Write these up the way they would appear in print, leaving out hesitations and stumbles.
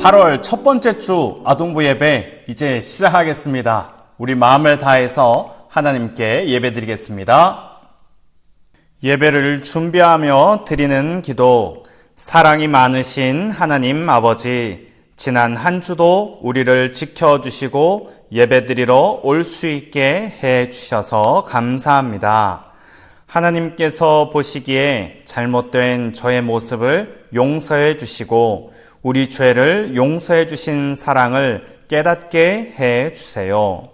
8월 첫 번째 주 아동부 예배 이제 시작하겠습니다. 우리 마음을 다해서 하나님께 예배드리겠습니다. 예배를 준비하며 드리는 기도. 사랑이 많으신 하나님 아버지, 지난 한 주도 우리를 지켜주시고 예배드리러 올 수 있게 해주셔서 감사합니다. 하나님께서 보시기에 잘못된 저의 모습을 용서해 주시고 우리 죄를 용서해 주신 사랑을 깨닫게 해 주세요.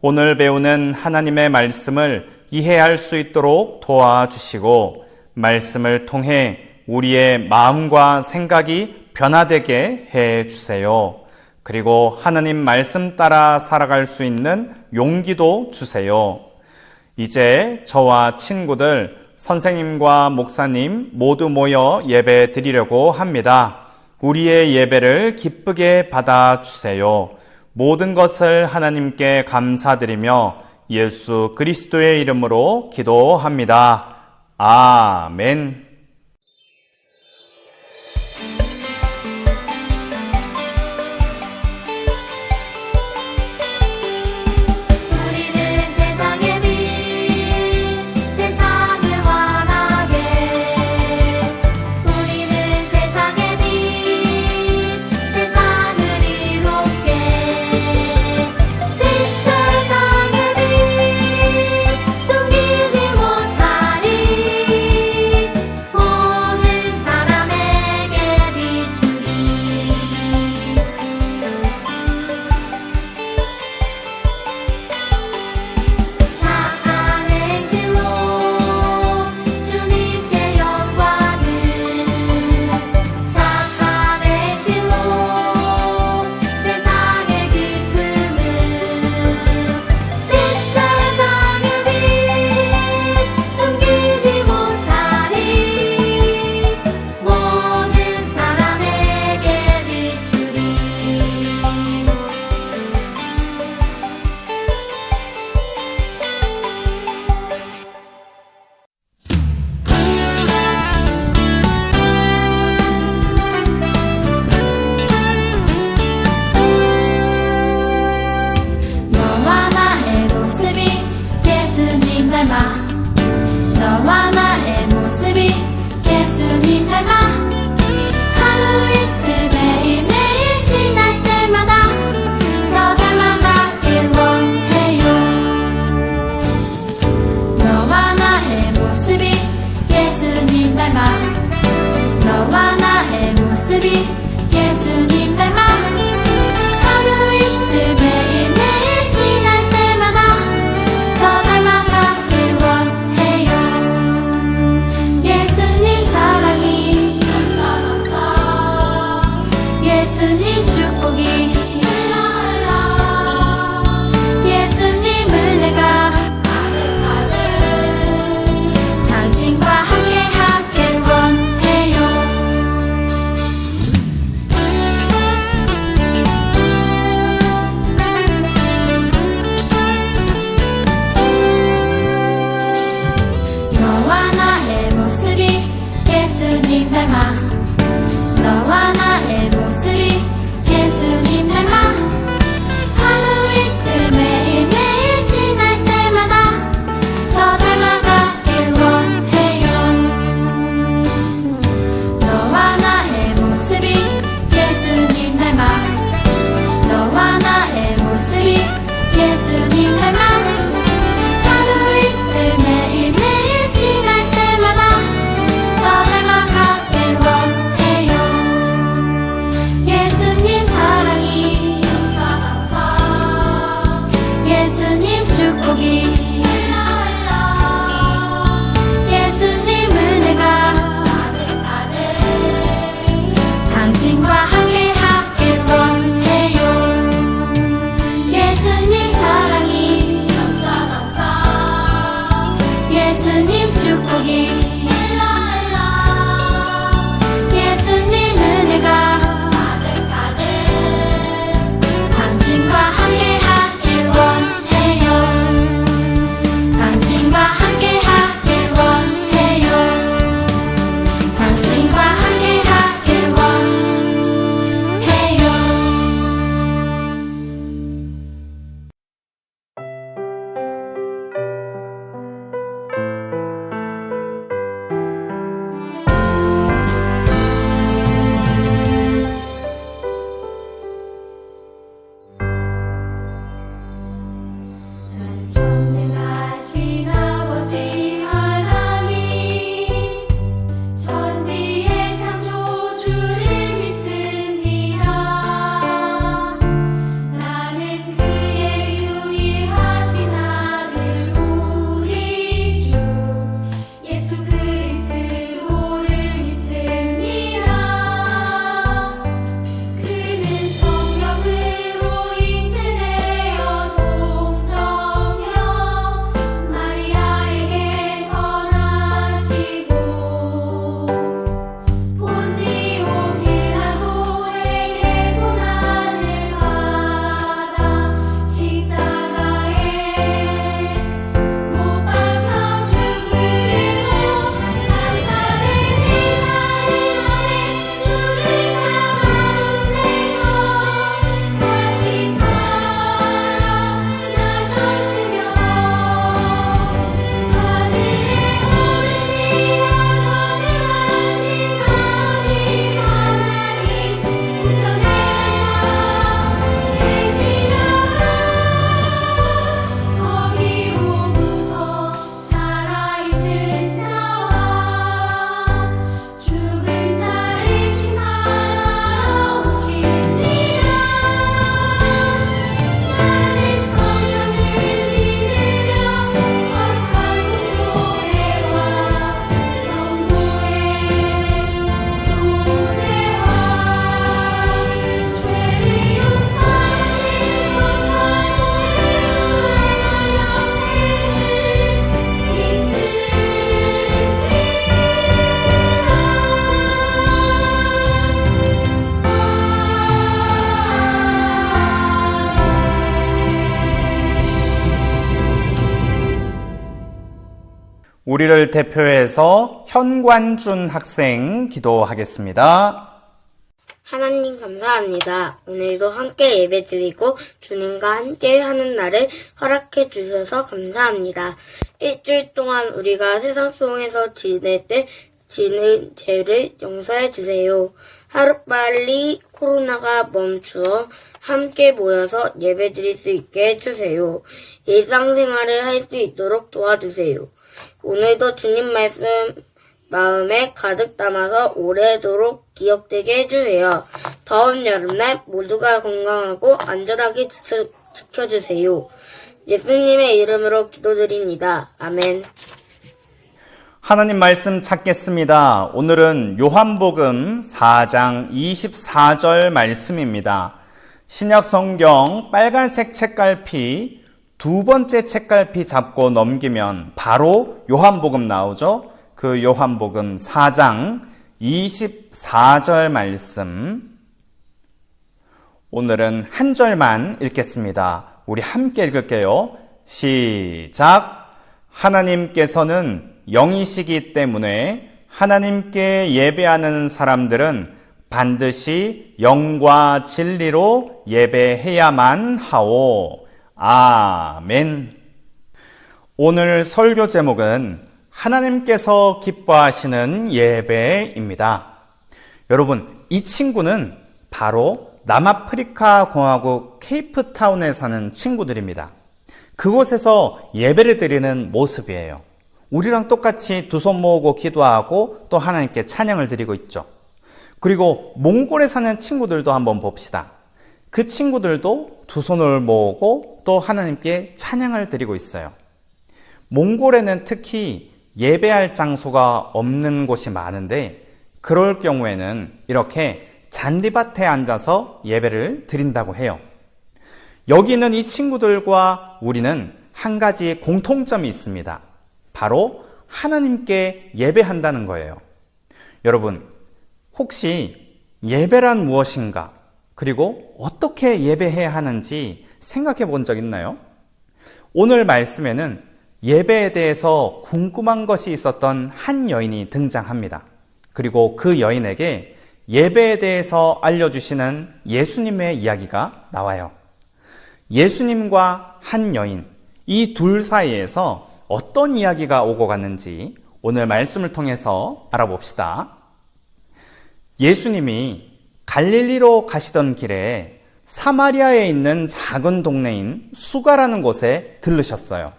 오늘 배우는 하나님의 말씀을 이해할 수 있도록 도와주시고 말씀을 통해 우리의 마음과 생각이 변화되게 해 주세요. 그리고 하나님 말씀 따라 살아갈 수 있는 용기도 주세요. 이제 저와 친구들, 선생님과 목사님 모두 모여 예배 드리려고 합니다. 우리의 예배를 기쁘게 받아주세요. 모든 것을 하나님께 감사드리며 예수 그리스도의 이름으로 기도합니다. 아멘. 너와 나의 모습이 예수님 닮아 하루 이틀 매일매일 지날 때마다 더 닮아가길 원해요. 너와 나의 모습이 예수님 닮아 너와 나의 모습이 예수님 닮아 하루 이틀 매일매일 지날 때마다 더 닮아가길 원해요. 예수님 사랑이 예수님 축복이 예수님 은혜가 당신과 함께 하길 원해요. 너와 나의 모습이 예수님 닮아 너와 나의 모습이 예수님 닮아 하루 이틀 매일매일 지날 때마다 더 닮아가길 원해요. 너와 나의 모습이 예수님 닮아 너와 나의 모습이 예수님 닮아 하루 이틀 매일매일 지날 때마다 더 닮아가길 원해요. 예수님 사랑이 예수님 축복이 예수님 은혜가 당신과 함께 하길 원해요. 예수님 사랑이 예수님 축복이 예수님 은혜가 당신과 함께 하길 원해요. 당신과 함께 하길 원해요. 당신과 함께 하길 원해요. 우리를 대표해서 현관준 학생 기도하겠습니다. 하나님 감사합니다. 오늘도 함께 예배드리고 주님과 함께 하는 날을 허락해 주셔서 감사합니다. 일주일 동안 우리가 세상 속에서 지낼 때 지는 죄를 용서해 주세요. 하루빨리 코로나가 멈추어 함께 모여서 예배드릴 수 있게 해주세요. 일상생활을 할 수 있도록 도와주세요. 오늘도 주님 말씀 마음에 가득 담아서 오래도록 기억되게 해주세요. 더운 여름날 모두가 건강하고 안전하게 지켜주세요. 예수님의 이름으로 기도드립니다. 아멘. 하나님 말씀 찾겠습니다. 오늘은 요한복음 4장 24절 말씀입니다. 신약 성경 빨간색 책갈피 두 번째 책갈피 잡고 넘기면 바로 요한복음 나오죠. 그 요한복음 4장 24절 말씀. 오늘은 한 절만 읽겠습니다. 우리 함께 읽을게요. 시작. 하나님께서는 영이시기 때문에 하나님께 예배하는 사람들은 반드시 영과 진리로 예배해야만 하오. 아멘. 오늘 설교 제목은 하나님께서 기뻐하시는 예배입니다. 여러분, 이 친구는 바로 남아프리카 공화국 케이프타운에 사는 친구들입니다. 그곳에서 예배를 드리는 모습이에요. 우리랑 똑같이 두 손 모으고 기도하고 또 하나님께 찬양을 드리고 있죠. 그리고 몽골에 사는 친구들도 한번 봅시다. 그 친구들도 두 손을 모으고 또 하나님께 찬양을 드리고 있어요. 몽골에는 특히 예배할 장소가 없는 곳이 많은데 그럴 경우에는 이렇게 잔디밭에 앉아서 예배를 드린다고 해요. 여기 있는 이 친구들과 우리는 한 가지 공통점이 있습니다. 바로 하나님께 예배한다는 거예요. 여러분, 혹시 예배란 무엇인가? 그리고 어떻게 예배해야 하는지 생각해 본 적 있나요? 오늘 말씀에는 예배에 대해서 궁금한 것이 있었던 한 여인이 등장합니다. 그리고 그 여인에게 예배에 대해서 알려주시는 예수님의 이야기가 나와요. 예수님과 한 여인, 이 둘 사이에서 어떤 이야기가 오고 갔는지 오늘 말씀을 통해서 알아봅시다. 예수님이 갈릴리로 가시던 길에 사마리아에 있는 작은 동네인 수가라는 곳에 들르셨어요.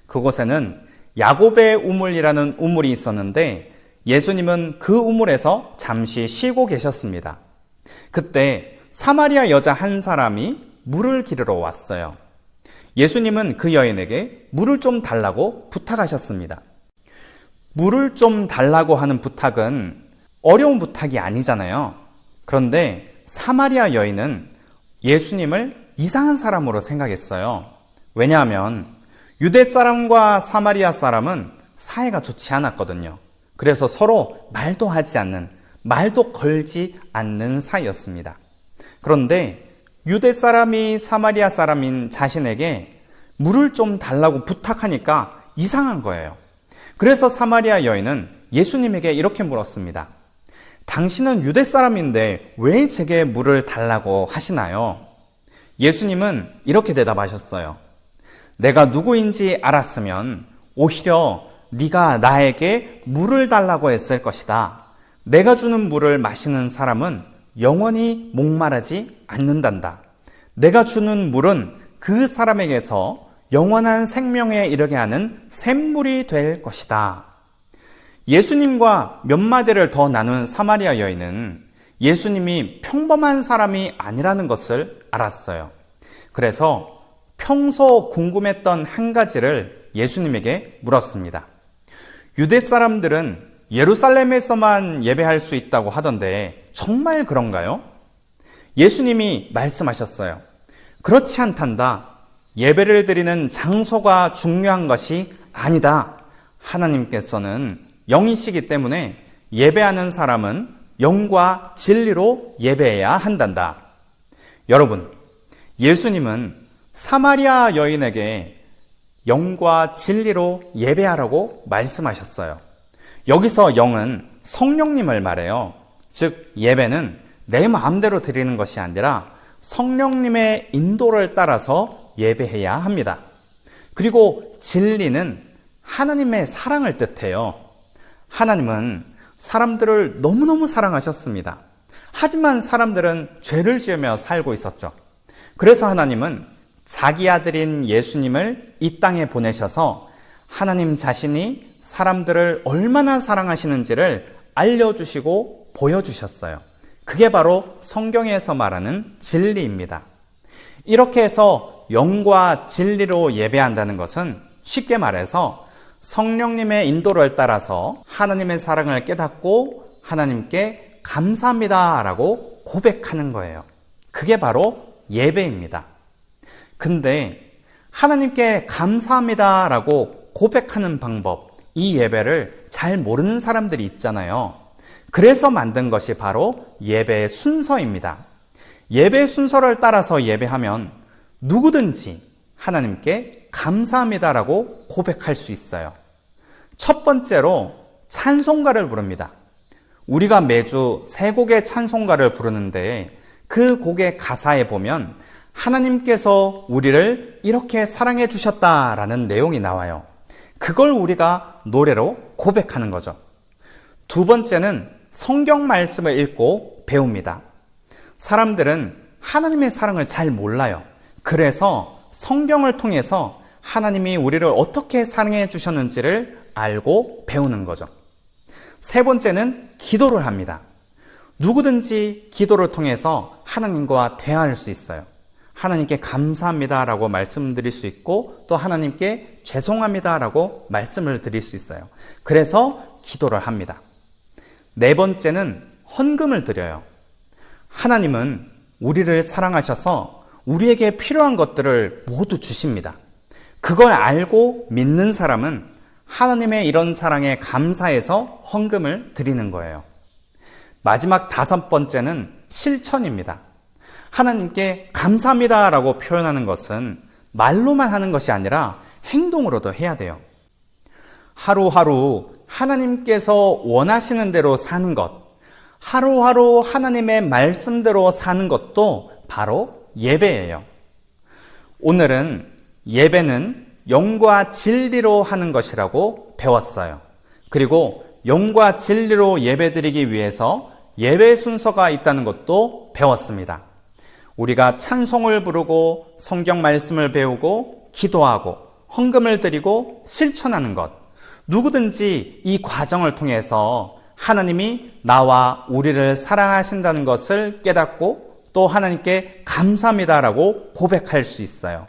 그곳에는 야곱의 우물이라는 우물이 있었는데 예수님은 그 우물에서 잠시 쉬고 계셨습니다. 그때 사마리아 여자 한 사람이 물을 기르러 왔어요. 예수님은 그 여인에게 물을 좀 달라고 부탁하셨습니다. 물을 좀 달라고 하는 부탁은 어려운 부탁이 아니잖아요. 그런데 사마리아 여인은 예수님을 이상한 사람으로 생각했어요. 왜냐하면 유대 사람과 사마리아 사람은 사이가 좋지 않았거든요. 그래서 서로 말도 하지 않는, 말도 걸지 않는 사이였습니다. 그런데 유대 사람이 사마리아 사람인 자신에게 물을 좀 달라고 부탁하니까 이상한 거예요. 그래서 사마리아 여인은 예수님에게 이렇게 물었습니다. 당신은 유대 사람인데 왜 제게 물을 달라고 하시나요? 예수님은 이렇게 대답하셨어요. 내가 누구인지 알았으면 오히려 네가 나에게 물을 달라고 했을 것이다. 내가 주는 물을 마시는 사람은 영원히 목마르지 않는단다. 내가 주는 물은 그 사람에게서 영원한 생명에 이르게 하는 샘물이 될 것이다. 예수님과 몇 마디를 더 나눈 사마리아 여인은 예수님이 평범한 사람이 아니라는 것을 알았어요. 그래서 평소 궁금했던 한 가지를 예수님에게 물었습니다. 유대 사람들은 예루살렘에서만 예배할 수 있다고 하던데 정말 그런가요? 예수님이 말씀하셨어요. 그렇지 않단다. 예배를 드리는 장소가 중요한 것이 아니다. 하나님께서는 영이시기 때문에 예배하는 사람은 영과 진리로 예배해야 한단다. 여러분, 예수님은 사마리아 여인에게 영과 진리로 예배하라고 말씀하셨어요. 여기서 영은 성령님을 말해요. 즉 예배는 내 마음대로 드리는 것이 아니라 성령님의 인도를 따라서 예배해야 합니다. 그리고 진리는 하나님의 사랑을 뜻해요. 하나님은 사람들을 너무너무 사랑하셨습니다. 하지만 사람들은 죄를 지으며 살고 있었죠. 그래서 하나님은 자기 아들인 예수님을 이 땅에 보내셔서 하나님 자신이 사람들을 얼마나 사랑하시는지를 알려주시고 보여주셨어요. 그게 바로 성경에서 말하는 진리입니다. 이렇게 해서 영과 진리로 예배한다는 것은 쉽게 말해서 성령님의 인도를 따라서 하나님의 사랑을 깨닫고 하나님께 감사합니다 라고 고백하는 거예요. 그게 바로 예배입니다. 근데 하나님께 감사합니다 라고 고백하는 방법, 이 예배를 잘 모르는 사람들이 있잖아요. 그래서 만든 것이 바로 예배의 순서입니다. 예배의 순서를 따라서 예배하면 누구든지 하나님께 감사합니다라고 고백할 수 있어요. 첫 번째로 찬송가를 부릅니다. 우리가 매주 세 곡의 찬송가를 부르는데 그 곡의 가사에 보면 하나님께서 우리를 이렇게 사랑해 주셨다라는 내용이 나와요. 그걸 우리가 노래로 고백하는 거죠. 두 번째는 성경 말씀을 읽고 배웁니다. 사람들은 하나님의 사랑을 잘 몰라요. 그래서 성경을 통해서 하나님이 우리를 어떻게 사랑해 주셨는지를 알고 배우는 거죠. 세 번째는 기도를 합니다. 누구든지 기도를 통해서 하나님과 대화할 수 있어요. 하나님께 감사합니다라고 말씀드릴 수 있고 또 하나님께 죄송합니다라고 말씀을 드릴 수 있어요. 그래서 기도를 합니다. 네 번째는 헌금을 드려요. 하나님은 우리를 사랑하셔서 우리에게 필요한 것들을 모두 주십니다. 그걸 알고 믿는 사람은 하나님의 이런 사랑에 감사해서 헌금을 드리는 거예요. 마지막 다섯 번째는 실천입니다. 하나님께 감사합니다라고 표현하는 것은 말로만 하는 것이 아니라 행동으로도 해야 돼요. 하루하루 하나님께서 원하시는 대로 사는 것, 하루하루 하나님의 말씀대로 사는 것도 바로 예배예요. 오늘은 예배는 영과 진리로 하는 것이라고 배웠어요. 그리고 영과 진리로 예배드리기 위해서 예배 순서가 있다는 것도 배웠습니다. 우리가 찬송을 부르고 성경 말씀을 배우고 기도하고 헌금을 드리고 실천하는 것, 누구든지 이 과정을 통해서 하나님이 나와 우리를 사랑하신다는 것을 깨닫고 또 하나님께 감사합니다라고 고백할 수 있어요.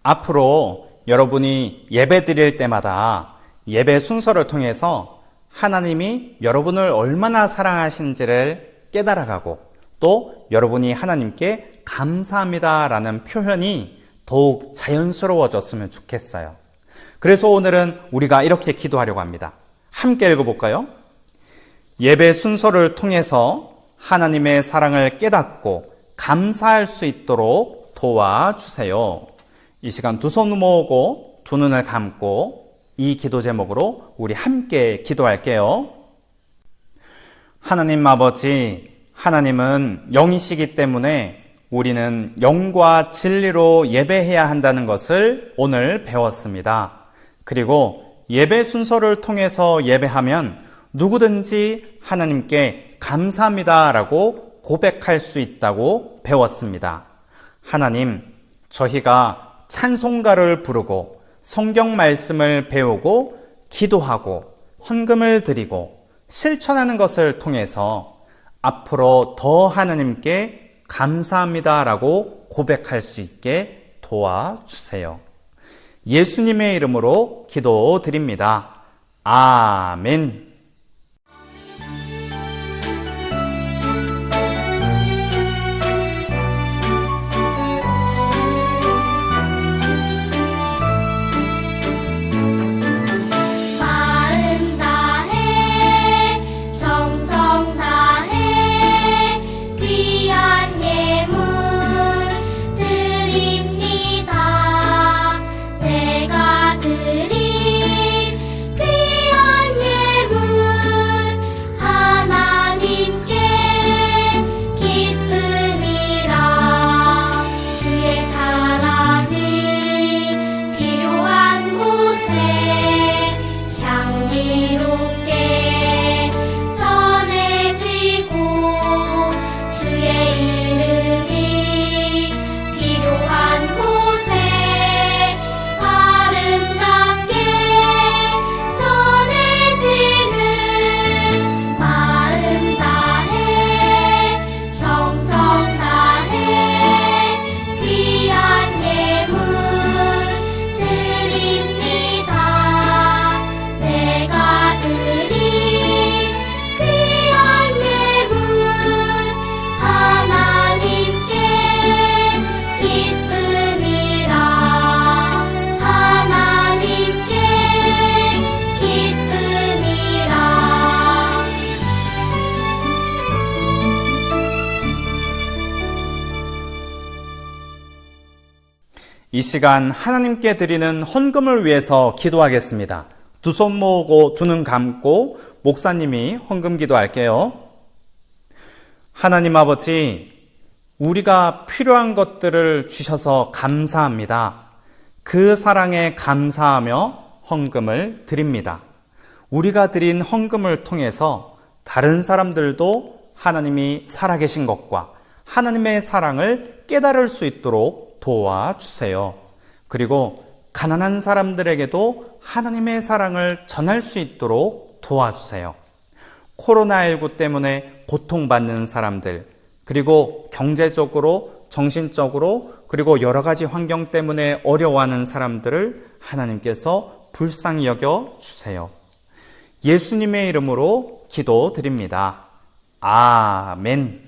앞으로 여러분이 예배 드릴 때마다 예배 순서를 통해서 하나님이 여러분을 얼마나 사랑하신지를 깨달아가고 또 여러분이 하나님께 감사합니다라는 표현이 더욱 자연스러워졌으면 좋겠어요. 그래서 오늘은 우리가 이렇게 기도하려고 합니다. 함께 읽어볼까요? 예배 순서를 통해서 하나님의 사랑을 깨닫고 감사할 수 있도록 도와주세요. 이 시간 두 손 모으고 두 눈을 감고 이 기도 제목으로 우리 함께 기도할게요. 하나님 아버지, 하나님은 영이시기 때문에 우리는 영과 진리로 예배해야 한다는 것을 오늘 배웠습니다. 그리고 예배 순서를 통해서 예배하면 누구든지 하나님께 감사합니다라고 고백할 수 있다고 배웠습니다. 하나님, 저희가 찬송가를 부르고 성경 말씀을 배우고 기도하고 헌금을 드리고 실천하는 것을 통해서 앞으로 더 하나님께 감사합니다라고 고백할 수 있게 도와주세요. 예수님의 이름으로 기도드립니다. 아멘. 마음 다해 정성 다해 귀한 예물 드립니다. 내 이 시간 하나님께 드리는 헌금을 위해서 기도하겠습니다. 두 손 모으고 두 눈 감고 목사님이 헌금 기도할게요. 하나님 아버지, 우리가 필요한 것들을 주셔서 감사합니다. 그 사랑에 감사하며 헌금을 드립니다. 우리가 드린 헌금을 통해서 다른 사람들도 하나님이 살아계신 것과 하나님의 사랑을 깨달을 수 있도록 도와주세요. 그리고 가난한 사람들에게도 하나님의 사랑을 전할 수 있도록 도와주세요. 코로나19 때문에 고통받는 사람들, 그리고 경제적으로, 정신적으로, 그리고 여러 가지 환경 때문에 어려워하는 사람들을 하나님께서 불쌍히 여겨 주세요. 예수님의 이름으로 기도드립니다. 아멘.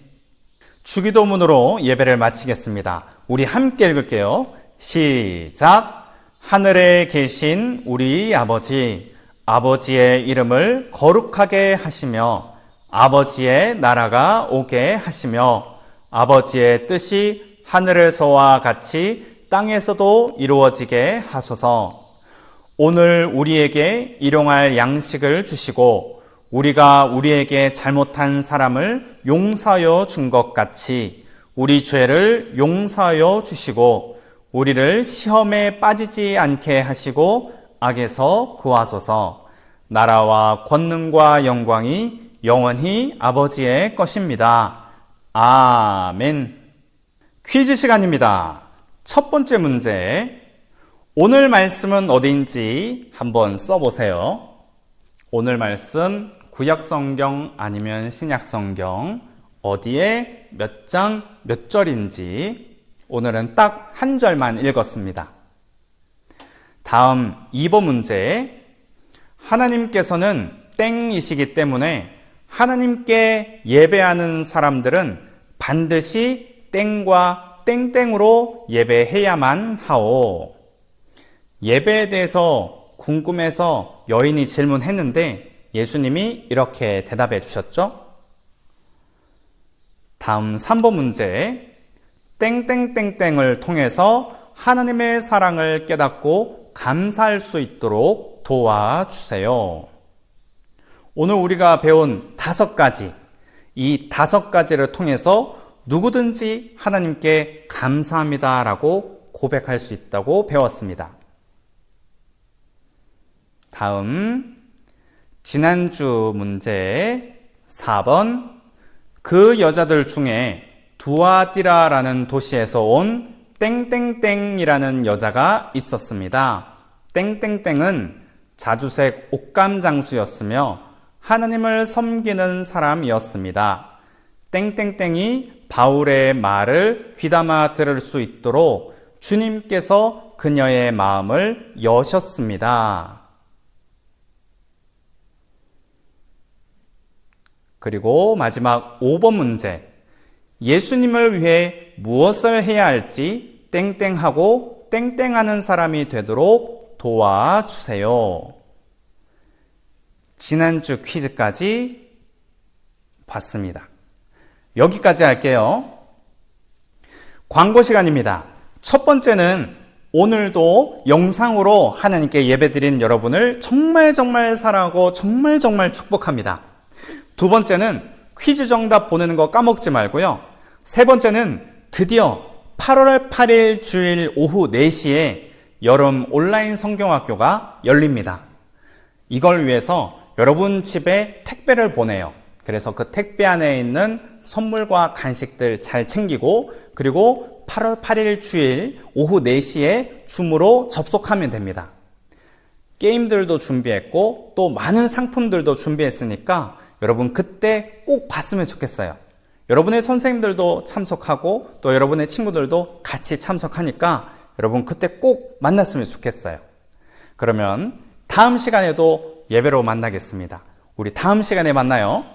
주기도문으로 예배를 마치겠습니다. 우리 함께 읽을게요. 시작. 하늘에 계신 우리 아버지, 아버지의 이름을 거룩하게 하시며 아버지의 나라가 오게 하시며 아버지의 뜻이 하늘에서와 같이 땅에서도 이루어지게 하소서. 오늘 우리에게 일용할 양식을 주시고 우리가 우리에게 잘못한 사람을 용서하여 준 것 같이 우리 죄를 용서하여 주시고 우리를 시험에 빠지지 않게 하시고 악에서 구하소서. 나라와 권능과 영광이 영원히 아버지의 것입니다. 아멘. 퀴즈 시간입니다. 첫 번째 문제. 오늘 말씀은 어디인지 한번 써보세요. 오늘 말씀 구약성경 아니면 신약성경 어디에 몇 장 몇 절인지 오늘은 딱 한 절만 읽었습니다. 다음 2번 문제. 하나님께서는 땡이시기 때문에 하나님께 예배하는 사람들은 반드시 땡과 땡땡으로 예배해야만 하오. 예배에 대해서 궁금해서 여인이 질문했는데 예수님이 이렇게 대답해 주셨죠? 다음 3번 문제. 땡땡땡땡을 통해서 하나님의 사랑을 깨닫고 감사할 수 있도록 도와주세요. 오늘 우리가 배운 5가지, 이 5가지를 통해서 누구든지 하나님께 감사합니다라고 고백할 수 있다고 배웠습니다. 다음 지난주 문제 4번. 그 여자들 중에 두아디라라는 도시에서 온 땡땡땡이라는 여자가 있었습니다. 땡땡땡은 자주색 옷감 장수였으며 하나님을 섬기는 사람이었습니다. 땡땡땡이 바울의 말을 귀담아 들을 수 있도록 주님께서 그녀의 마음을 여셨습니다. 그리고 마지막 5번 문제. 예수님을 위해 무엇을 해야 할지 땡땡하고 땡땡하는 사람이 되도록 도와주세요. 지난주 퀴즈까지 봤습니다. 여기까지 할게요. 광고 시간입니다. 첫 번째는 오늘도 영상으로 하나님께 예배드린 여러분을 정말 사랑하고 정말 축복합니다. 두 번째는 퀴즈 정답 보내는 거 까먹지 말고요. 세 번째는 드디어 8월 8일 주일 오후 4시에 여름 온라인 성경학교가 열립니다. 이걸 위해서 여러분 집에 택배를 보내요. 그래서 그 택배 안에 있는 선물과 간식들 잘 챙기고 그리고 8월 8일 주일 오후 4시에 줌으로 접속하면 됩니다. 게임들도 준비했고 또 많은 상품들도 준비했으니까 여러분 그때 꼭 봤으면 좋겠어요. 여러분의 선생님들도 참석하고 또 여러분의 친구들도 같이 참석하니까 여러분 그때 꼭 만났으면 좋겠어요. 그러면 다음 시간에도 예배로 만나겠습니다. 우리 다음 시간에 만나요.